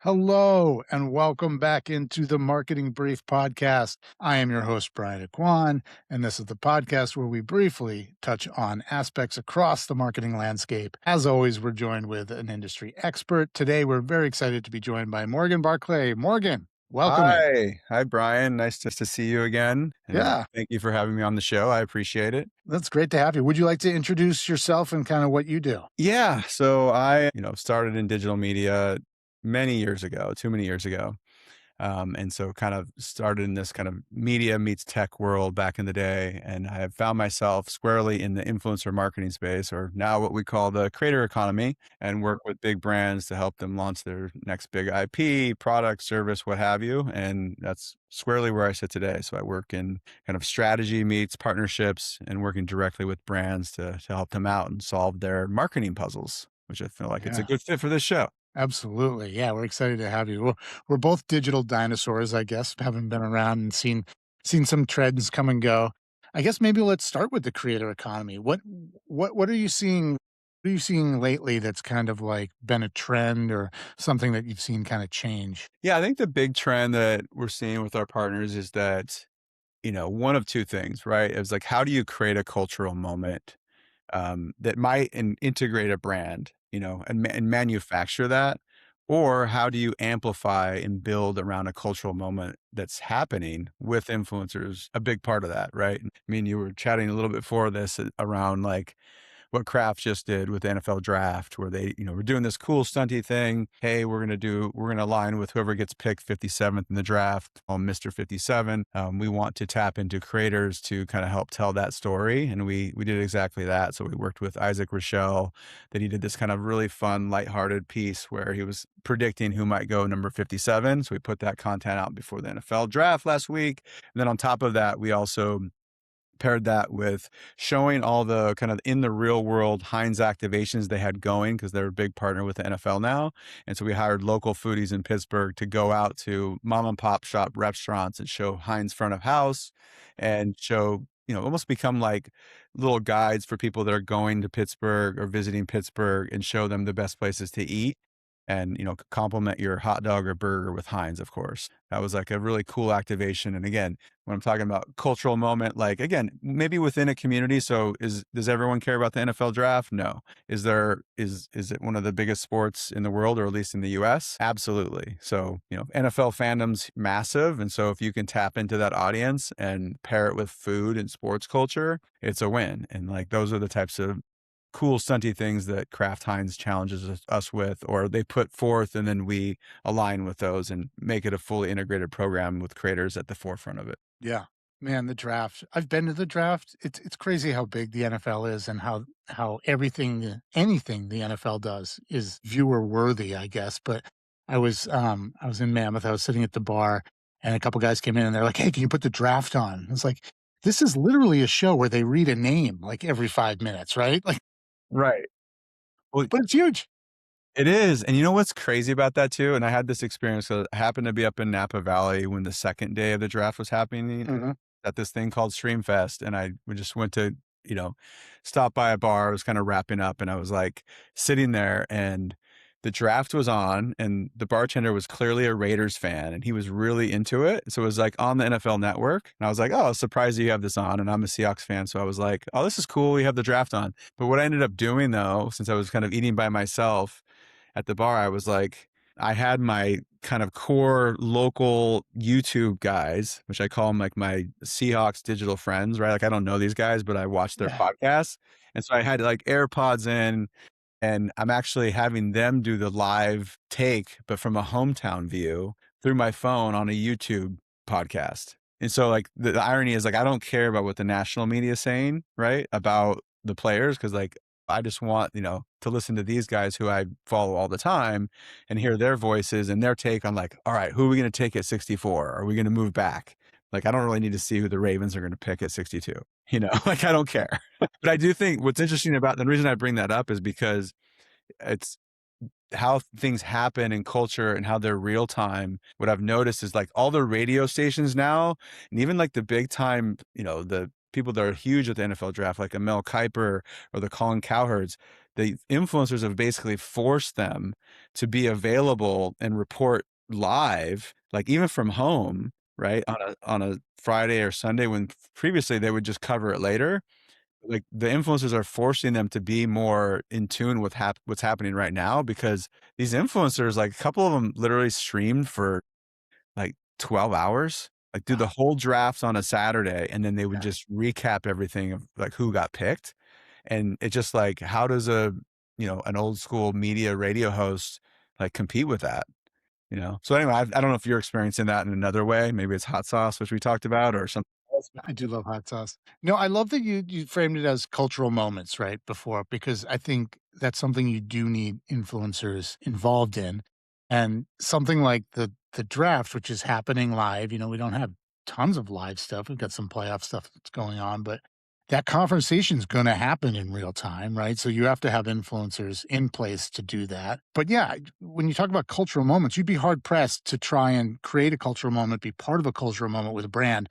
Hello, and welcome back into the Marketing Brief Podcast. I am your host, Brian Aquan, and this is the podcast where we briefly touch on aspects across the marketing landscape. As always, we're joined with an industry expert. Today, we're very excited to be joined by Morgan Barclay. Morgan, welcome in. Hi. Hi, Brian. Nice to see you again. And Yeah, thank you for having me on the show. I appreciate it. that's great to have you. Would you like to introduce yourself and kind of what you do? Yeah. So I started in digital media many years ago, too many years ago. And so kind of started in this kind of media meets tech world back in the day. And I have found myself squarely in the influencer marketing space, or now what we call the creator economy, and work with big brands to help them launch their next big IP, product, service, what have you. And that's squarely where I sit today. So I work in kind of strategy meets partnerships and working directly with brands to help them out and solve their marketing puzzles, which I feel like it's a Yeah. good fit for this show. Absolutely. Yeah, we're excited to have you. We're both digital dinosaurs, I guess, having been around and seen some trends come and go. I guess maybe let's start with the creator economy. What are you seeing? What are you seeing lately that's kind of like been a trend or something that you've seen kind of change? Yeah, I think the big trend that we're seeing with our partners is that, one of two things, right? It's like, how do you create a cultural moment that might integrate a brand, and manufacture that? Or how do you amplify and build around a cultural moment that's happening with influencers? A big part of that, right? I mean, you were chatting a little bit before this around like what Kraft just did with the NFL draft, where they, we're doing this cool stunty thing. Hey, we're going to align with whoever gets picked 57th in the draft on Mr. 57. We want to tap into creators to kind of help tell that story. And we did exactly that. So we worked with Isaac Rochelle, that he did this kind of really fun, lighthearted piece where he was predicting who might go number 57. So we put that content out before the NFL draft last week. And then on top of that, we also paired that with showing all the kind of in the real world Heinz activations they had going, because they're a big partner with the NFL now. And so we hired local foodies in Pittsburgh to go out to mom and pop shop restaurants and show Heinz front of house and show, almost become like little guides for people that are going to Pittsburgh or visiting Pittsburgh, and show them the best places to eat and, complement your hot dog or burger with Heinz, of course. That was like a really cool activation. And again, when I'm talking about cultural moment, like again, maybe within a community. So does everyone care about the NFL draft? No. Is it one of the biggest sports in the world, or at least in the US? Absolutely. So, NFL fandom's massive. And so if you can tap into that audience and pair it with food and sports culture, it's a win. And like those are the types of cool stunty things that Kraft Heinz challenges us with, or they put forth, and then we align with those and make it a fully integrated program with creators at the forefront of it. Yeah. Man, the draft. I've been to the draft. It's crazy how big the NFL is and how anything the NFL does is viewer worthy, I guess. But I was in Mammoth. I was sitting at the bar and a couple guys came in and they're like, "Hey, can you put the draft on?" It's like, this is literally a show where they read a name like every 5 minutes, right? Like, Right. Well, but it's huge. it is. And you know what's crazy about that too? And I had this experience. So I happened to be up in Napa Valley when the second day of the draft was happening Mhm. at this thing called Streamfest. And we just went to, stop by a bar. I was kind of wrapping up, and I was like sitting there, and the draft was on, and the bartender was clearly a Raiders fan, and he was really into it. So it was like on the NFL network. And I was like, oh, surprised you have this on. And I'm a Seahawks fan. So I was like, oh, this is cool. We have the draft on. But what I ended up doing though, since I was kind of eating by myself at the bar, I was like, I had my kind of core local YouTube guys, which I call them like my Seahawks digital friends, right? Like I don't know these guys, but I watch their Yeah. podcasts. And so I had like AirPods in, and I'm actually having them do the live take, but from a hometown view through my phone on a YouTube podcast. And so like the irony is like, I don't care about what the national media is saying, right? About the players. Cause like, I just want, to listen to these guys who I follow all the time and hear their voices and their take on like, all right, who are we going to take at 64? Are we going to move back? Like, I don't really need to see who the Ravens are going to pick at 62, like, I don't care. But I do think what's interesting about the reason I bring that up is because it's how things happen in culture and how they're real time. What I've noticed is like all the radio stations now, and even like the big time, the people that are huge at the NFL draft, like a Mel Kiper or the Colin Cowherds, the influencers have basically forced them to be available and report live, like even from home, right? On a Friday or Sunday when previously they would just cover it later. Like, the influencers are forcing them to be more in tune with what's happening right now because these influencers, like, a couple of them literally streamed for, like, 12 hours, like, do the Wow. whole draft on a Saturday, and then they would Yeah. just recap everything of, like, who got picked, and it's just like, how does an old school media radio host, like, compete with that, you know? So, anyway, I don't know if you're experiencing that in another way, maybe it's hot sauce, which we talked about, or something else. I do love hot sauce. No, I love that you framed it as cultural moments, right, before, because I think that's something you do need influencers involved in. And something like the draft, which is happening live, we don't have tons of live stuff. We've got some playoff stuff that's going on, but that conversation's gonna happen in real time, right? So you have to have influencers in place to do that. But yeah, when you talk about cultural moments, you'd be hard pressed to try and create a cultural moment, be part of a cultural moment with a brand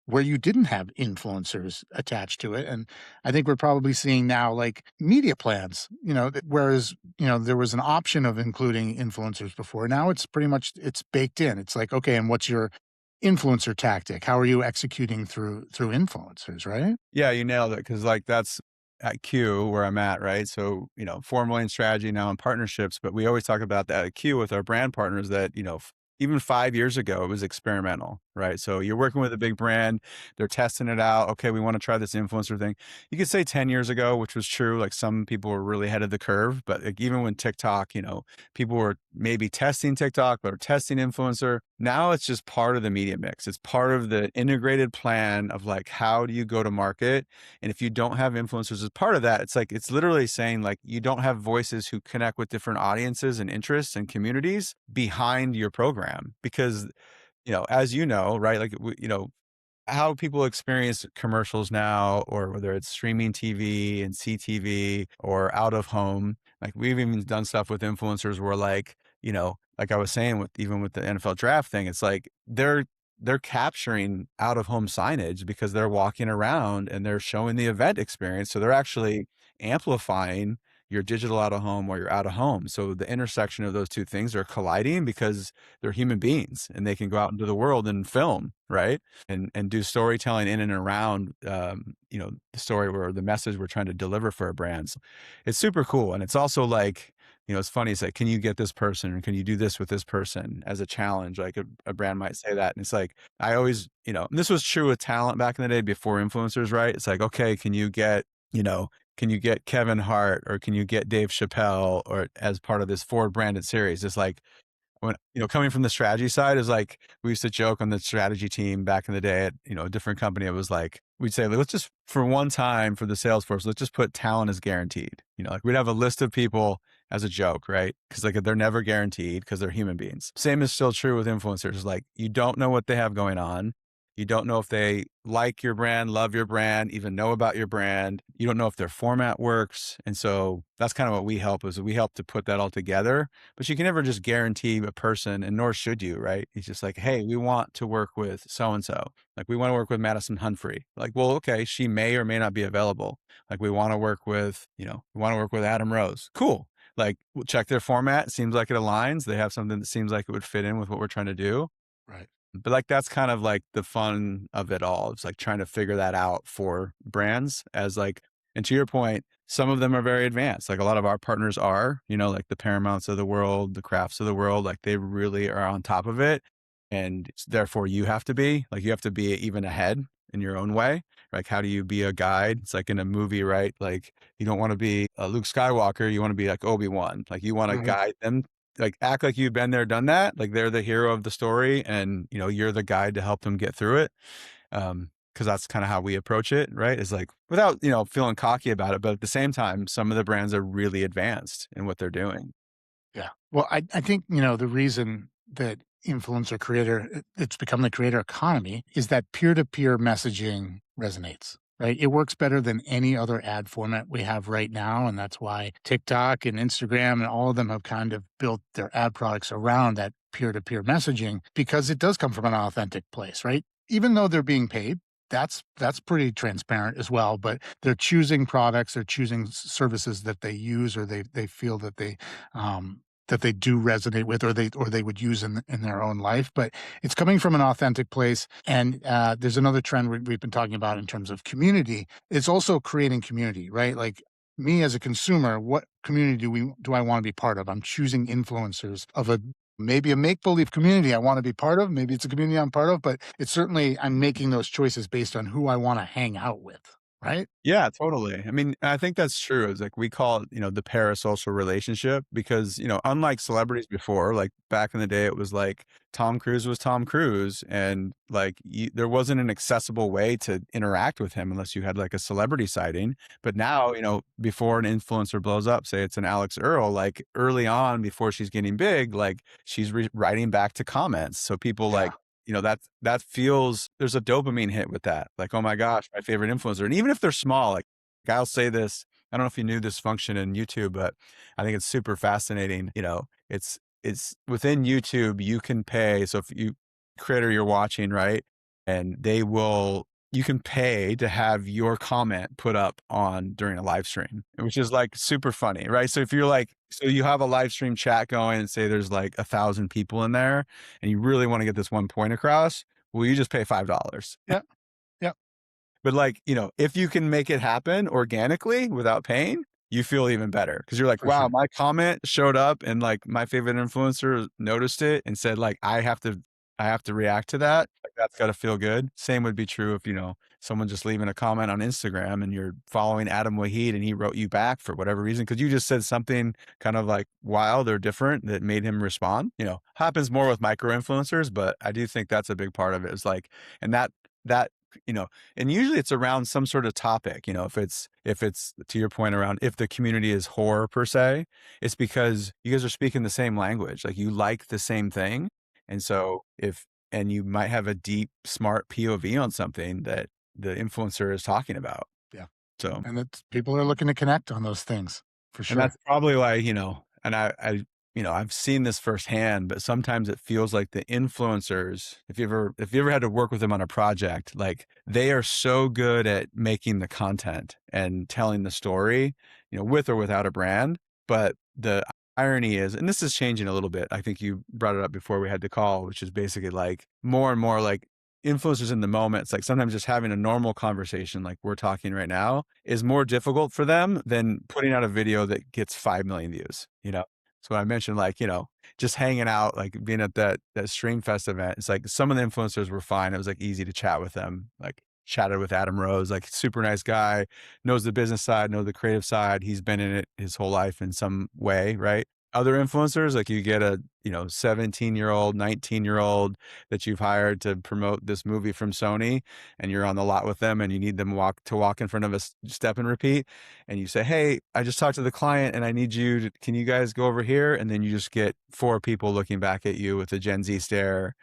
where you didn't have influencers attached to it. And I think we're probably seeing now like media plans, whereas, there was an option of including influencers before. Now it's pretty much it's baked in. It's like, okay, and what's your influencer tactic? How are you executing through influencers, right? Yeah, you nailed it because like that's at Q where I'm at, right? So, formerly in strategy, now in partnerships, but we always talk about that at Q with our brand partners that, even 5 years ago, it was experimental, right? So you're working with a big brand, they're testing it out. Okay, we want to try this influencer thing. You could say 10 years ago, which was true, like some people were really ahead of the curve, but like even when TikTok, people were maybe testing TikTok or testing influencer. Now it's just part of the media mix. It's part of the integrated plan of like, how do you go to market? And if you don't have influencers as part of that, it's like, it's literally saying like, you don't have voices who connect with different audiences and interests and communities behind your program. Because, as you know, right, like, how people experience commercials now, or whether it's streaming TV and CTV or out of home. Like we've even done stuff with influencers where like I was saying with even with the NFL draft thing, it's like they're capturing out of home signage because they're walking around and they're showing the event experience. So they're actually amplifying your digital out of home or your out of home. So the intersection of those two things are colliding because they're human beings and they can go out into the world and film, right? And do storytelling in and around the story where the message we're trying to deliver for our brands. It's super cool. And it's also like, it's funny. It's like, can you get this person or can you do this with this person as a challenge? Like a brand might say that. And it's like, I always, and this was true with talent back in the day before influencers, right? It's like, okay, can you get Kevin Hart or can you get Dave Chappelle or as part of this Ford branded series? It's like, when coming from the strategy side is like we used to joke on the strategy team back in the day at a different company. It was like we'd say, let's just for one time for the sales force, let's just put talent as guaranteed. Like we'd have a list of people as a joke, right? Because like they're never guaranteed because they're human beings. Same is still true with influencers. Like you don't know what they have going on. You don't know if they like your brand, love your brand, even know about your brand. You don't know if their format works. And so that's kind of what we help is we help to put that all together. But you can never just guarantee a person, and nor should you, right? It's just like, hey, we want to work with so and so. Like we want to work with Madison Humphrey. Like, well, okay, she may or may not be available. Like we want to work with, we want to work with Adam Rose. Cool. Like we'll check their format. Seems like it aligns. They have something that seems like it would fit in with what we're trying to do. Right. But like that's kind of like the fun of it all. It's like trying to figure that out for brands as like, and to your point, some of them are very advanced. Like a lot of our partners are, like the Paramounts of the world, the Crafts of the world, like they really are on top of it. And therefore you have to be like, you have to be even ahead in your own way. Like, how do you be a guide? It's like in a movie, right? Like you don't want to be a Luke Skywalker. You want to be like Obi-Wan. Like you want to Right. guide them, like act like you've been there, done that. Like they're the hero of the story and you're the guide to help them get through it. Cause that's kind of how we approach it, right? Is like without, feeling cocky about it, but at the same time, some of the brands are really advanced in what they're doing. Yeah. Well, I think, the reason that influencer creator it's become the creator economy is that peer-to-peer messaging resonates, right? It works better than any other ad format we have right now. And that's why TikTok and Instagram and all of them have kind of built their ad products around that peer-to-peer messaging because it does come from an authentic place, right? Even though they're being paid, that's pretty transparent as well, but they're choosing products, they're choosing services that they use or they feel that they do resonate with or they would use in their own life, but it's coming from an authentic place, and, there's another trend we've been talking about in terms of community. It's also creating community, right? Like, me as a consumer, what community do I wanna be part of? I'm choosing influencers of a maybe a make believe community I want to be part of. Maybe it's a community I'm part of, but it's certainly I'm making those choices based on who I want to hang out with. Right? Yeah, totally. I mean, I think that's true. It's like we call it, the parasocial relationship because, unlike celebrities before, like back in the day, it was like Tom Cruise was Tom Cruise, and like there wasn't an accessible way to interact with him unless you had like a celebrity sighting. But now, before an influencer blows up, say it's an Alex Earl, like early on before she's getting big, like she's writing back to comments. So people Yeah. like, that feels there's a dopamine hit with that. Like, oh my gosh, my favorite influencer. And even if they're small, like I'll say this, I don't know if you knew this function in YouTube, but I think it's super fascinating. It's within YouTube, you can pay. So if you creator you're watching, right? And you can pay to have your comment put up on during a live stream, which is like super funny, right? So if you're like, so you have a live stream chat going and say there's like 1,000 people in there and you really want to get this one point across, well, you just pay $5. Yep. Yep. But like, if you can make it happen organically without paying, you feel even better because you're like, For wow, sure. my comment showed up and like my favorite influencer noticed it and said like, I have to react to that. Like that's got to feel good. Same would be true if, someone just leaving a comment on Instagram and you're following Adam Wahid and he wrote you back for whatever reason because you just said something kind of like wild or different that made him respond. Happens more with micro influencers, but I do think that's a big part of it is like, and that, you know, and usually it's around some sort of topic, if it's to your point around if the community is horror per se, it's because you guys are speaking the same language, like you like the same thing. And so and you might have a deep, smart POV on something that the influencer is talking about. Yeah. So, And it's people are looking to connect on those things for and that's sure. probably why, and I've seen this firsthand, but sometimes it feels like the influencers, if you ever had to work with them on a project, like they are so good at making the content and telling the story, with or without a brand. But the irony is, and this is changing a little bit. I think you brought it up before we had the call, which is basically like more and more like influencers in the moment. It's like sometimes just having a normal conversation like we're talking right now is more difficult for them than putting out a video that gets 5 million views. So I mentioned like, just hanging out, like being at that Stream Fest event. It's like some of the influencers were fine. It was like easy to chat with them. Like chatted with Adam Rose, like super nice guy, knows the business side, knows the creative side. He's been in it his whole life in some way, right? Other influencers, like you get a, 17-year-old, 19-year-old that you've hired to promote this movie from Sony, and you're on the lot with them and you need them walk in front of a step and repeat. And you say, hey, I just talked to the client and I need can you guys go over here? And then you just get 4 people looking back at you with a Gen Z stare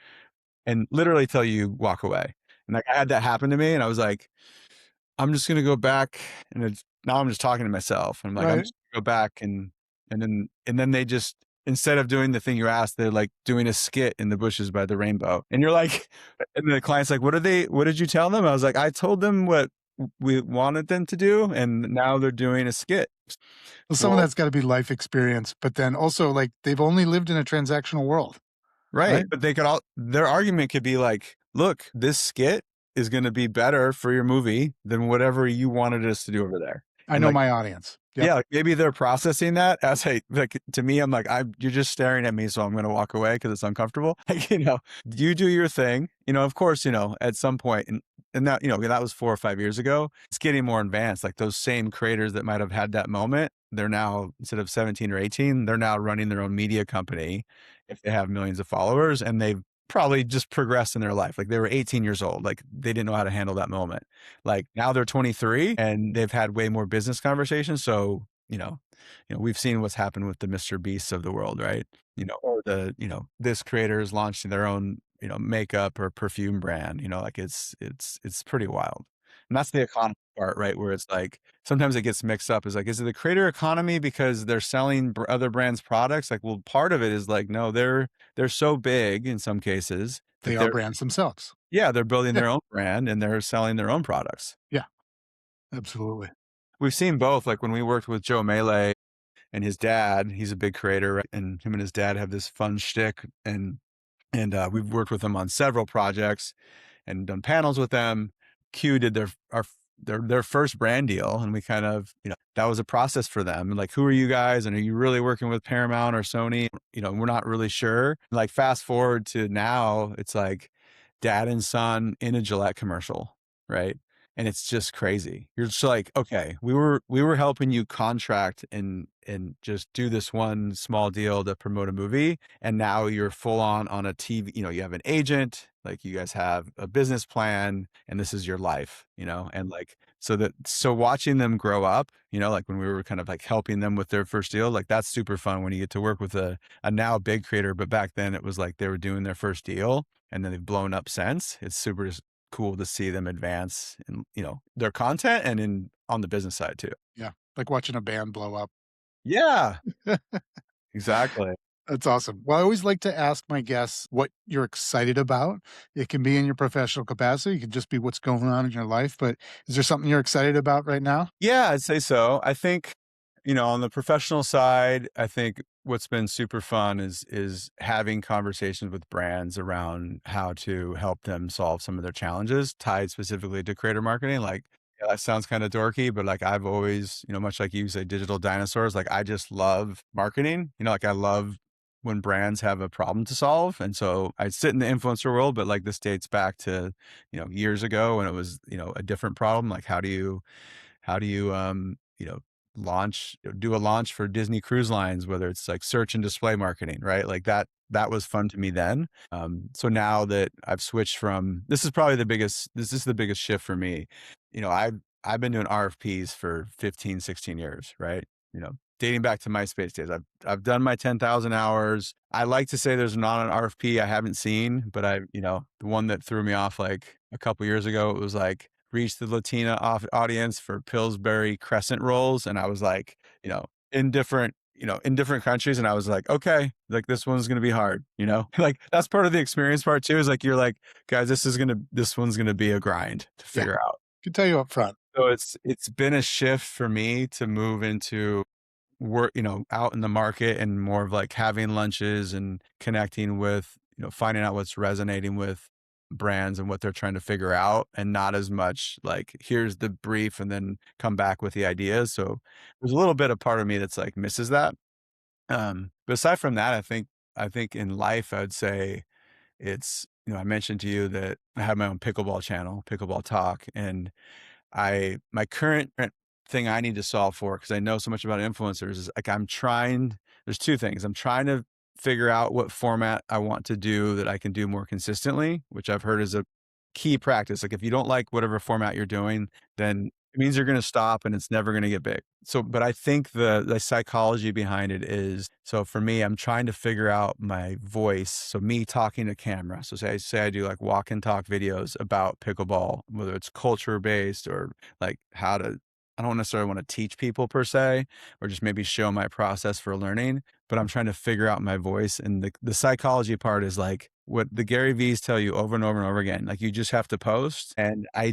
and literally tell you walk away. And like I had that happen to me and I was like, I'm just gonna go back and now I'm just talking to myself. I'm like, I'm Right. just gonna go back and then they just instead of doing the thing you asked, they're like doing a skit in the bushes by the rainbow. And you're like, and the client's like, what did you tell them? I was like, I told them what we wanted them to do, and now they're doing a skit. Well, some of Well, that's gotta be life experience, but then also, like, they've only lived in a transactional world, right. right? But their argument could be like, look, this skit is gonna be better for your movie than whatever you wanted us to do over there. I And know like my audience. Yep. yeah, like maybe they're processing that as like to me, I'm like, you're just staring at me, so I'm gonna walk away because it's uncomfortable. Like, you do your thing. Of course, at some point, and that, that was 4 or 5 years ago. It's getting more advanced. Like those same creators that might have had that moment, they're now instead of 17 or 18, they're now running their own media company if they have millions of followers, and they've probably just progressed in their life. Like they were 18 years old. Like they didn't know how to handle that moment. Like now they're 23 and they've had way more business conversations. So, we've seen what's happened with the Mr. Beasts of the world, right? Or this creator is launching their own, makeup or perfume brand, like it's pretty wild. And that's the economy part, right? Where it's like, sometimes it gets mixed up. Is like, is it the creator economy because they're selling other brands products? Like, well, part of it is like, no, they're so big in some cases They that are brands themselves. Yeah, they're building Yeah, their own brand and they're selling their own products. yeah, absolutely. We've seen both, like, when we worked with Joe Melee and his dad, he's a big creator, right? And him and his dad have this fun shtick, and we've worked with them on several projects and done panels with them. Q did their first brand deal, and we kind of, that was a process for them. Like, who are you guys, and are you really working with Paramount or Sony? We're not really sure. Like, fast forward to now, it's like dad and son in a Gillette commercial, right? And it's just crazy. You're just like, okay, we were helping you contract and just do this one small deal to promote a movie, and now you're full on a TV, you have an agent, like you guys have a business plan, and this is your life, and like, so watching them grow up, like when we were kind of like helping them with their first deal, like that's super fun when you get to work with a now big creator, but back then it was like they were doing their first deal and then they've blown up since. It's super cool to see them advance in, their content and in on the business side too. Yeah, like watching a band blow up. Yeah, exactly. That's awesome. Well, I always like to ask my guests what you're excited about. It can be in your professional capacity, it could just be what's going on in your life, but is there something you're excited about right now? Yeah, I'd say so. I think, on the professional side, I think what's been super fun is having conversations with brands around how to help them solve some of their challenges tied specifically to creator marketing. Like, yeah, that sounds kind of dorky, but like I've always, much like you say, digital dinosaurs, like I just love marketing. Like I love when brands have a problem to solve. And so I sit in the influencer world, but like this dates back to, years ago when it was, a different problem. Like how do you launch do a launch for Disney Cruise Lines, whether it's like search and display marketing, right? Like that was fun to me then. So now that I've switched from, this is the biggest shift for me. I've been doing RFPs for 15, 16 years, right? Dating back to MySpace days. I've done my 10,000 hours. I like to say there's not an RFP I haven't seen, but the one that threw me off like a couple years ago, it was like reach the Latina audience for Pillsbury crescent rolls. And I was like, in different countries. And I was like, okay, like this one's going to be hard, like that's part of the experience part too, is like, you're like, guys, this one's going to be a grind to Yeah, figure out. can tell you up front. So it's been a shift for me to move into work, out in the market and more of like having lunches and connecting with, finding out what's resonating with brands and what they're trying to figure out, and not as much like here's the brief and then come back with the ideas. So there's a little bit of part of me that's like misses that. But aside from that, I think in life, I'd say it's, I mentioned to you that I have my own pickleball channel, Pickleball Talk, and my current thing I need to solve for, because I know so much about influencers, is like there's two things. I'm trying to figure out what format I want to do that I can do more consistently, which I've heard is a key practice. Like if you don't like whatever format you're doing, then it means you're going to stop and it's never going to get big. So, but I think the psychology behind it is, so for me, I'm trying to figure out my voice. So me talking to camera. So say I do like walk and talk videos about pickleball, whether it's culture based or like I don't necessarily want to teach people per se, or just maybe show my process for learning, but I'm trying to figure out my voice. And the psychology part is like what the Gary V's tell you over and over and over again. Like you just have to post. And I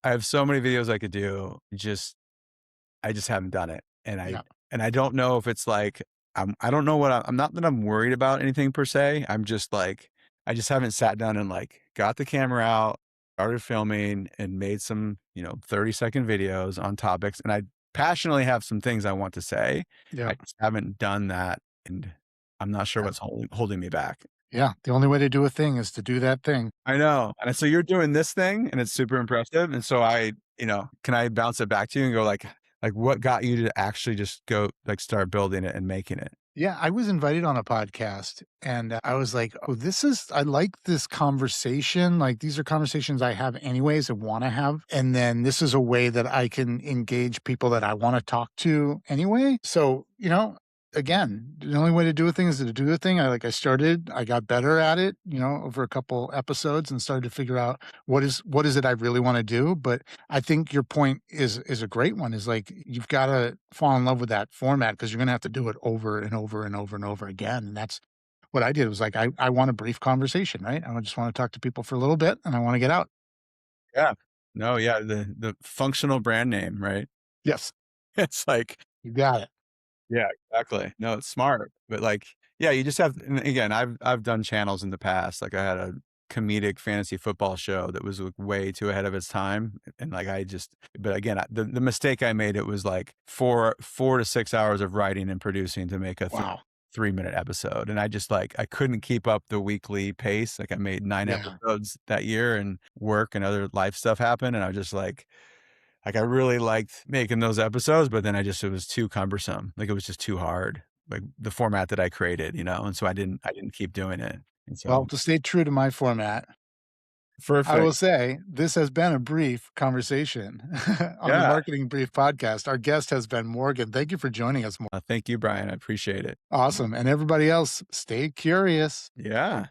have so many videos I could do. I just haven't done it. Yeah, And I don't know if it's like, I don't know I'm not that I'm worried about anything per se. I'm just like, I just haven't sat down and like got the camera out, started filming and made some, 30-second videos on topics. And I passionately have some things I want to say. yeah, I just haven't done that. And I'm not sure yeah, what's holding me back. yeah. The only way to do a thing is to do that thing. I know. And so you're doing this thing and it's super impressive. And so can I bounce it back to you and go like what got you to actually just go like start building it and making it? Yeah, I was invited on a podcast and I was like, "Oh, I like this conversation. Like these are conversations I have anyways and want to have. And then this is a way that I can engage people that I want to talk to anyway." So, again, the only way to do a thing is to do a thing. I got better at it, over a couple episodes and started to figure out what is it I really want to do. But I think your point is a great one. Is like you've got to fall in love with that format because you're going to have to do it over and over and over and over again. And that's what I did was like, I want a brief conversation, right? I just wanna talk to people for a little bit, and I wanna get out. Yeah. No, yeah, the functional brand name, right? Yes, It's like you got it. yeah, exactly. No, it's smart, but, like, yeah, you just have and again, I've done channels in the past, like, I had a comedic fantasy football show that was, like, way too ahead of its time, and, like, I just but again, the mistake I made, it was, like, 4 to 6 hours of writing and producing to make a Wow. 3-minute episode, and I just, like, I couldn't keep up the weekly pace, like, I made 9 Yeah. episodes that year, and work and other life stuff happened, and I was just like, I really liked making those episodes, but then it was too cumbersome. Like, it was just too hard, like, the format that I created, and so I didn't keep doing it, and Well, so to stay true to my format, I will perfect. say this has been a brief conversation on the Yeah. Marketing Brief podcast. Our guest has been Morgan. Thank you for joining us. Thank you, Brian, I appreciate it. Awesome. And everybody else, stay curious. Yeah.